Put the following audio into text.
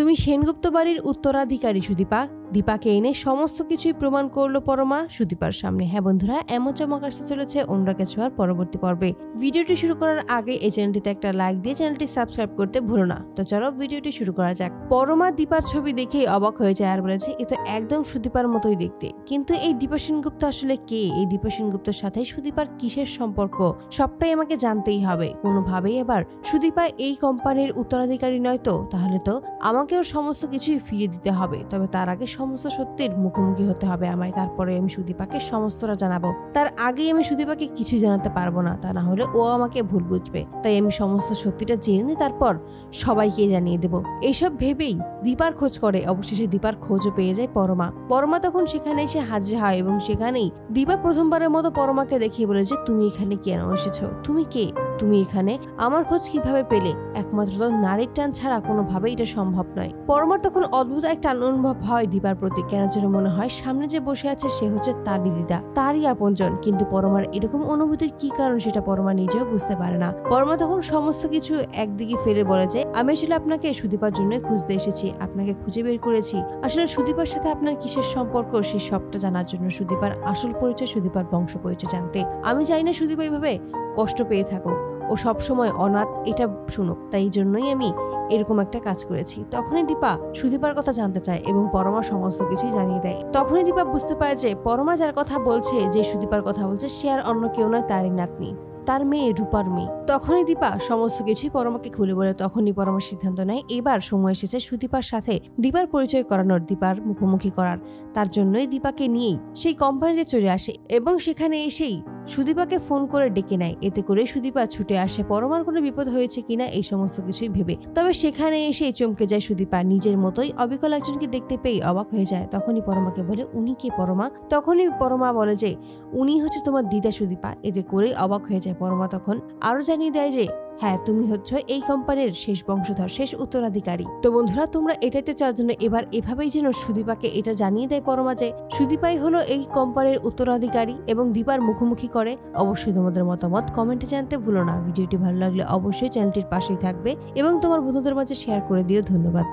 তুমি সেনগুপ্ত বাড়ির উত্তরাধিকারী সুদীপা। দীপাকে এনে সমস্ত কিছুই প্রমাণ করলো পরমা সুদীপার সামনে। হ্যাঁ বন্ধুরা, এমন চমক আসতে চলেছে অনুরাগের ছোঁয়ার পরবর্তী পর্বে। ভিডিওটি শুরু করার আগে এই চ্যানেলটিতে একটা লাইক দিয়ে চ্যানেলটি সাবস্ক্রাইব করতে ভুলো না। তো চলো ভিডিওটি শুরু করা যাক। পরমা দীপার ছবি দেখেই অবাক হয়ে যায় আর বলেছে এ তো একদম সুদীপার মতোই দেখতে। কিন্তু এই দীপা সেনগুপ্ত আসলে কে? এই দীপা সেনগুপ্তর সাথে সুদীপার কিসের সম্পর্ক? সবটাই আমাকে জানতেই হবে। কোনোভাবেই এবার সুদীপা এই কোম্পানির উত্তরাধিকারী নয় তো? তাহলে তো আমাকে ওর সমস্ত কিছুই ফিরিয়ে দিতে হবে। তবে তার আগে সমস্ত সত্যির মুখোমুখি হতে হবে আমায়। তারপরে আমি সুদীপাকে সমস্তটা জানাবো। তার আগেই আমি সুদীপাকে কিছুই জানাতে পারবো না, তা না হলে ও আমাকে ভুল বুঝবে। তাই আমি সমস্ত সত্যিটা জেনে নিয়ে তারপর সবাইকে জানিয়ে দেব। এইসব ভেবেই দীপার খোঁজ করে। অবশেষে দীপার খোঁজও পেয়ে যায় পরমা। পরমা তখন সেখানে এসে হাজির হয় এবং সেখানেই দীপা প্রথমবারের মতো পরমাকে দেখিয়ে বলে যে তুমি এখানে কেন এসেছো? তুমি কে? তুমি এখানে আমার খোঁজ কিভাবে পেলে? একমাত্র নারীর টান ছাড়া কোনোভাবেই এটা সম্ভব নয়। পরমার তখন অদ্ভুত একটা অনুভব হয় দীপার প্রতি। কেন যেন মনে হয় সামনে যে বসে আছে সে হচ্ছে তারই দিদা, তারই আপনজন। কিন্তু পরমার এরকম অনুভূতির কি কারণ সেটা পরমা নিজেও বুঝতে পারে না। পরমা তখন সমস্ত কিছু একদিকে ফেলে বলে যে আমি আসলে আপনাকে সুদীপার জন্য খুঁজতে এসেছি, আপনাকে খুঁজে বের করেছি। আসলে সুদীপার সাথে আপনার কিসের সম্পর্ক সেই সবটা জানার জন্য, সুদীপার আসল পরিচয়, সুদীপার বংশ পরিচয় জানতে। আমি চাই না সুদীপা এইভাবে কষ্ট পেয়ে থাকুক, ও সবসময় অনাথ এটা শুনুক। তাই জন্যই আমি এরকম একটা কাজ করেছি। তখনই দীপা সুদীপার কথা জানতে চায় এবং পরমা সমস্ত কিছুই জানিয়ে দেয়। তখনই দীপা বুঝতে পারে যে পরমা যার কথা বলছে, যে সুদীপার কথা বলছে, সে আর অন্য কেউ নয়, তারই নাতনি, তার মেয়ে রূপার মেয়ে। তখনই দীপা সমস্ত কিছুই পরমাকে খুলে বলে। তখনই পরমা সিদ্ধান্ত নেয় এবার সময় এসেছে সুদীপার সাথে দীপার পরিচয় করানোর, দীপার মুখোমুখি করার। তার জন্যই দীপাকে নিয়েই সেই কোম্পানিতে চলে আসে এবং সেখানে এসেই সুদীপাকে ফোন করে ডেকে নেয়। এতে করে সুদীপা ছুটে আসে পরমার কোনো বিপদ হয়েছে কিনা এই সমস্ত কিছুই ভেবে। তবে সেখানে এসে চমকে যায় সুদীপা। নিজের মতোই অবিকল একজনকে দেখতে পেয়ে অবাক হয়ে যায়। তখনই পরমাকে বলে উনি কে পরমা? তখনই পরমা বলে যে উনি হচ্ছে তোমার দিদা সুদীপা। এতে করেই অবাক হয়ে যায় পরমা। তখন আরো জানিয়ে দেয় যে হ্যাঁ, তুমি হচ্ছে এই কোম্পানির শেষ বংশধর, শেষ উত্তরাধিকারী। তো বন্ধুরা, তোমরা এটাতে চাওয়ার জন্য এবার এভাবেই যেন সুদীপাকে এটা জানিয়ে দেয় পরমা যে সুদীপাই হলো এই কোম্পানির উত্তরাধিকারী এবং দীপার মুখোমুখি করে। অবশ্যই তোমাদের মতামত কমেন্টে জানতে ভুলো না। ভিডিওটি ভালো লাগলে অবশ্যই চ্যানেলটির পাশেই থাকবে এবং তোমার বন্ধুদের মাঝে শেয়ার করে দিও। ধন্যবাদ।